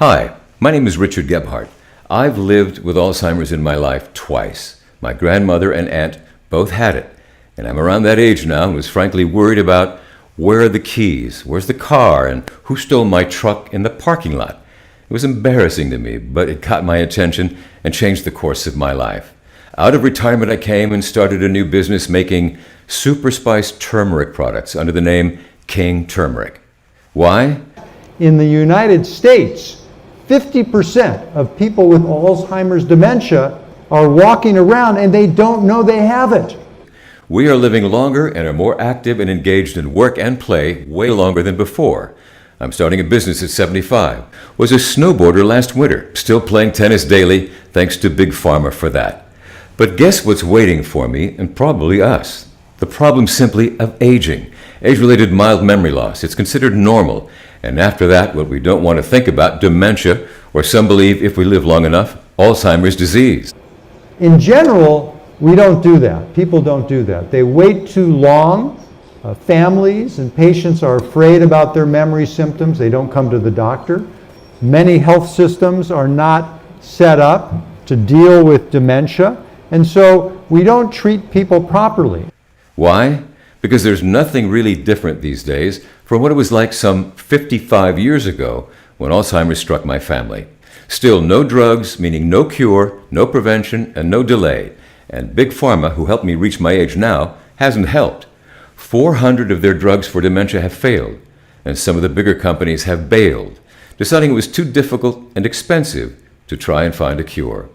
Hi, my name is Richard Gebhardt. I've lived with Alzheimer's in my life twice. My grandmother and aunt both had it, and I'm around that age now and was frankly worried about where are the keys, where's the car, and who stole my truck in the parking lot. It was embarrassing to me, but it caught my attention and changed the course of my life. Out of retirement I came and started a new business making super spiced turmeric products under the name King Turmeric. Why? In the United States, 50% of people with Alzheimer's dementia are walking around and they don't know they have it. We are living longer and are more active and engaged in work and play way longer than before. I'm starting a business at 75. Was a snowboarder last winter, still playing tennis daily, thanks to Big Pharma for that. But guess what's waiting for me, and probably us? The problem simply of aging. Age-related mild memory loss. It's considered normal. And after that, what we don't want to think about, dementia, or some believe if we live long enough, Alzheimer's disease. In general, we don't do that. People don't do that. They wait too long. Families and patients are afraid about their memory symptoms. They don't come to the doctor. Many health systems are not set up to deal with dementia, and so we don't treat people properly. Why? Because there's nothing really different these days from what it was like some 55 years ago when Alzheimer's struck my family. Still no drugs, meaning no cure, no prevention, and no delay. And Big Pharma, who helped me reach my age now, hasn't helped. 400 of their drugs for dementia have failed, and some of the bigger companies have bailed, deciding it was too difficult and expensive to try and find a cure.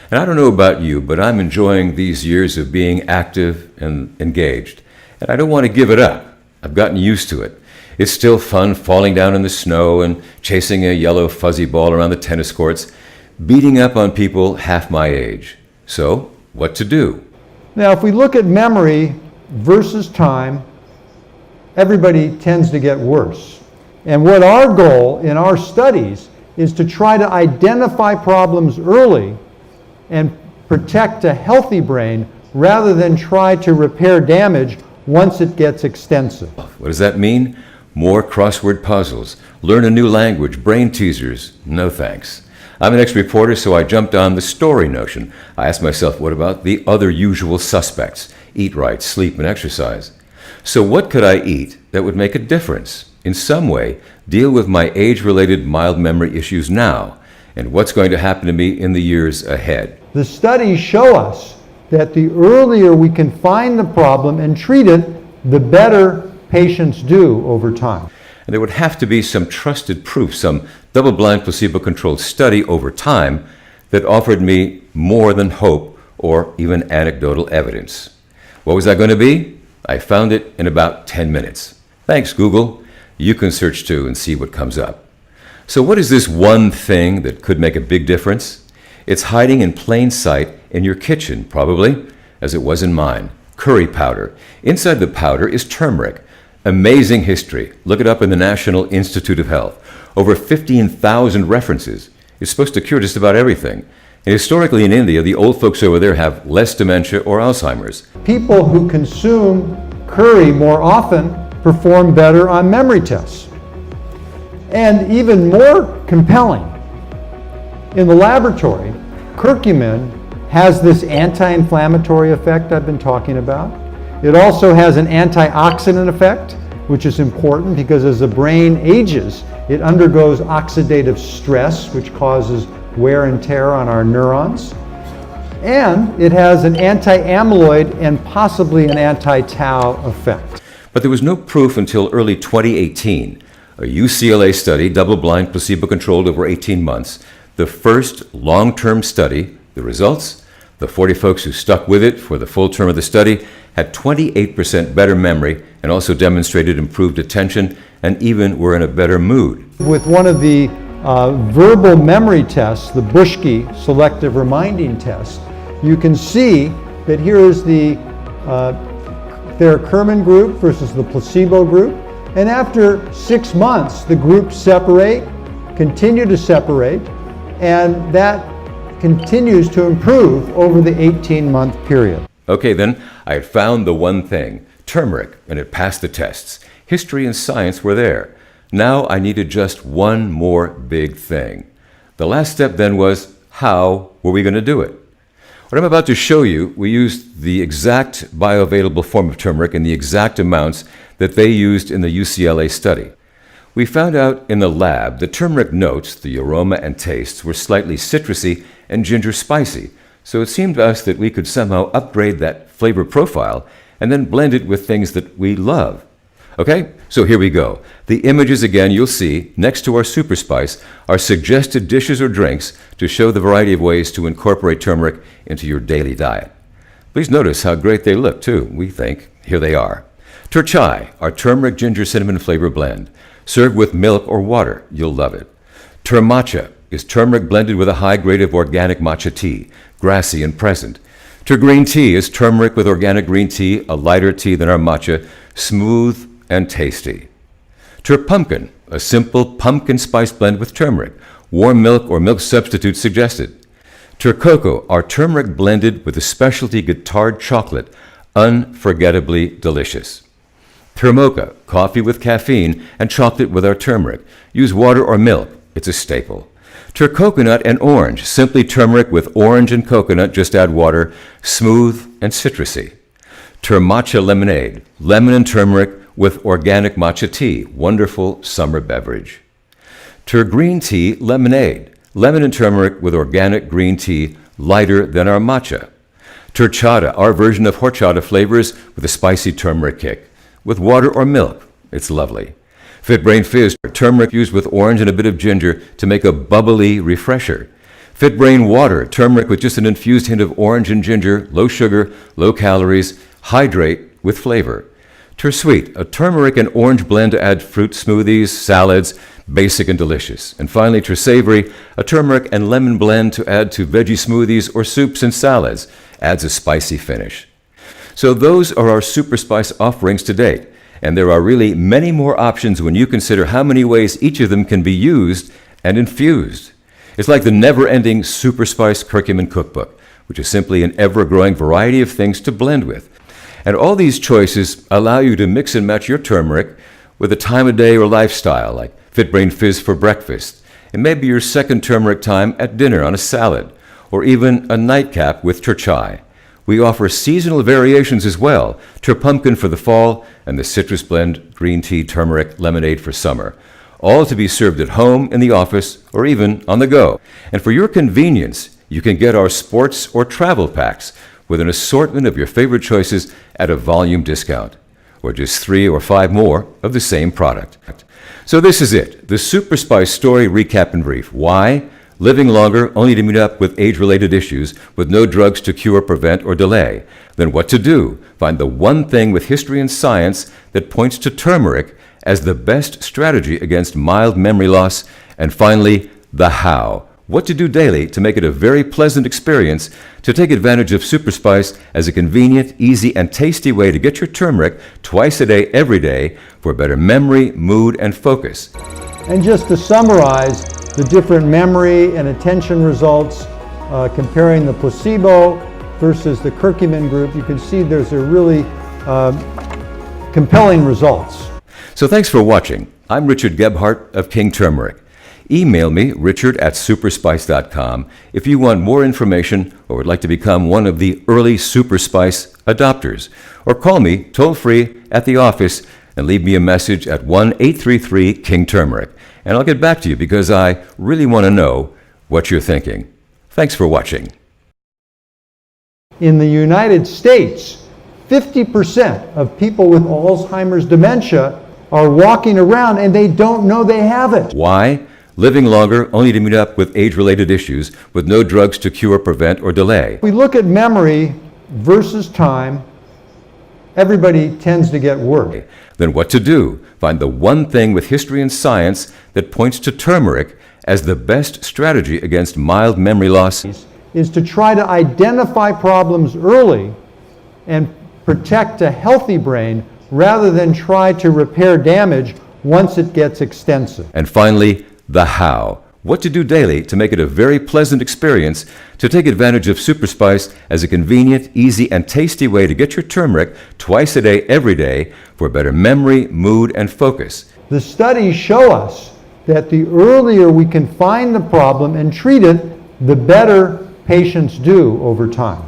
And I don't know about you, but I'm enjoying these years of being active and engaged. And I don't want to give it up. I've gotten used to it. It's still fun falling down in the snow and chasing a yellow fuzzy ball around the tennis courts, beating up on people half my age. So, what to do? Now, if we look at memory versus time, everybody tends to get worse. And what our goal in our studies is to try to identify problems early and protect a healthy brain rather than try to repair damage once it gets extensive. What does that mean? More crossword puzzles, learn a new language, brain teasers. No thanks. I'm an ex-reporter, so I jumped on the story notion. I asked myself, what about the other usual suspects? Eat right, sleep, and exercise. So what could I eat that would make a difference? In some way, deal with my age-related mild memory issues now, and what's going to happen to me in the years ahead. The studies show us that the earlier we can find the problem and treat it, the better patients do over time. And there would have to be some trusted proof, some double-blind placebo-controlled study over time that offered me more than hope or even anecdotal evidence. What was that going to be? I found it in about 10 minutes. Thanks, Google. You can search too and see what comes up. So what is this one thing that could make a big difference? It's hiding in plain sight in your kitchen, probably, as it was in mine. Curry powder. Inside the powder is turmeric. Amazing history. Look it up in the National Institute of Health. Over 15,000 references. It's supposed to cure just about everything. And historically in India, the old folks over there have less dementia or Alzheimer's. People who consume curry more often perform better on memory tests. And even more compelling, in the laboratory, curcumin has this anti-inflammatory effect I've been talking about. It also has an antioxidant effect, which is important because as the brain ages, it undergoes oxidative stress, which causes wear and tear on our neurons. And it has an anti-amyloid and possibly an anti-tau effect. But there was no proof until early 2018. A UCLA study, double-blind, placebo-controlled over 18 months, the first long-term study. The results? The 40 folks who stuck with it for the full term of the study had 28% better memory and also demonstrated improved attention and even were in a better mood. With one of the verbal memory tests, the Buschke selective reminding test, you can see that here is the theracurmin group versus the placebo group. And after 6 months, the groups separate, continue to separate, and that continues to improve over the 18-month period. Okay, then, I had found the one thing, turmeric, and it passed the tests. History and science were there. Now I needed just one more big thing. The last step then was, how were we going to do it? What I'm about to show you, we used the exact bioavailable form of turmeric in the exact amounts that they used in the UCLA study. We found out in the lab that turmeric notes, the aroma and tastes, were slightly citrusy and ginger spicy, so it seemed to us that we could somehow upgrade that flavor profile and then blend it with things that we love. Okay, so here we go. The images again you'll see next to our super spice are suggested dishes or drinks to show the variety of ways to incorporate turmeric into your daily diet. Please notice how great they look too, we think. Here they are. Turchai, our turmeric ginger cinnamon flavor blend. Served with milk or water, you'll love it. Turmatcha is turmeric blended with a high grade of organic matcha tea, grassy and present. Green tea is turmeric with organic green tea, a lighter tea than our matcha, smooth and tasty. Pumpkin, a simple pumpkin spice blend with turmeric, warm milk or milk substitute suggested. Cocoa, our turmeric blended with a specialty Guittard chocolate, unforgettably delicious. Mocha, coffee with caffeine and chocolate with our turmeric. Use water or milk, it's a staple. Coconut and orange, simply turmeric with orange and coconut, just add water, smooth and citrusy. Matcha lemonade, lemon and turmeric with organic matcha tea, wonderful summer beverage. Green tea lemonade, lemon and turmeric with organic green tea, lighter than our matcha. Chata, our version of horchata flavors with a spicy turmeric kick, with water or milk, it's lovely. Fitbrain Fizz, turmeric used with orange and a bit of ginger to make a bubbly refresher. Fitbrain Water, turmeric with just an infused hint of orange and ginger, low sugar, low calories, hydrate with flavor. Sweet, a turmeric and orange blend to add fruit smoothies, salads, basic and delicious. And finally, Savory, a turmeric and lemon blend to add to veggie smoothies or soups and salads, adds a spicy finish. So those are our super spice offerings to date. And there are really many more options when you consider how many ways each of them can be used and infused. It's like the never-ending Super Spice Curcumin Cookbook, which is simply an ever-growing variety of things to blend with. And all these choices allow you to mix and match your turmeric with a time of day or lifestyle, like Fitbrain Fizz for breakfast, and maybe your second turmeric time at dinner on a salad, or even a nightcap with Turchai. We offer seasonal variations as well, Pumpkin for the fall and the citrus blend green tea turmeric lemonade for summer, all to be served at home, in the office, or even on the go. And for your convenience, you can get our sports or travel packs with an assortment of your favorite choices at a volume discount, or just 3 or 5 more of the same product. So this is it, the Super Spice story recap in brief. Why? Living longer only to meet up with age-related issues with no drugs to cure, prevent, or delay. Then what to do? Find the one thing with history and science that points to turmeric as the best strategy against mild memory loss. And finally, the how. What to do daily to make it a very pleasant experience to take advantage of Super Spice as a convenient, easy, and tasty way to get your turmeric twice a day, every day, for better memory, mood, and focus. And just to summarize the different memory and attention results, comparing the placebo versus the curcumin group, you can see there's a really compelling results. So thanks for watching. I'm Richard Gebhardt of King Turmeric. Email me, richard@superspice.com, if you want more information or would like to become one of the early Super Spice adopters. Or call me toll-free at the office and leave me a message at 1-833-KING-TURMERIC. And I'll get back to you because I really want to know what you're thinking. Thanks for watching. In the United States, 50% of people with Alzheimer's dementia are walking around and they don't know they have it. Why? Living longer only to meet up with age-related issues with no drugs to cure, prevent, or delay. If we look at memory versus time, everybody tends to get worse. Then what to do? Find the one thing with history and science that points to turmeric as the best strategy against mild memory loss. Is to try to identify problems early and protect a healthy brain rather than try to repair damage once it gets extensive. And finally, the how. What to do daily to make it a very pleasant experience to take advantage of Super Spice as a convenient, easy, and tasty way to get your turmeric twice a day, every day, for better memory, mood, and focus. The studies show us that the earlier we can find the problem and treat it, the better patients do over time.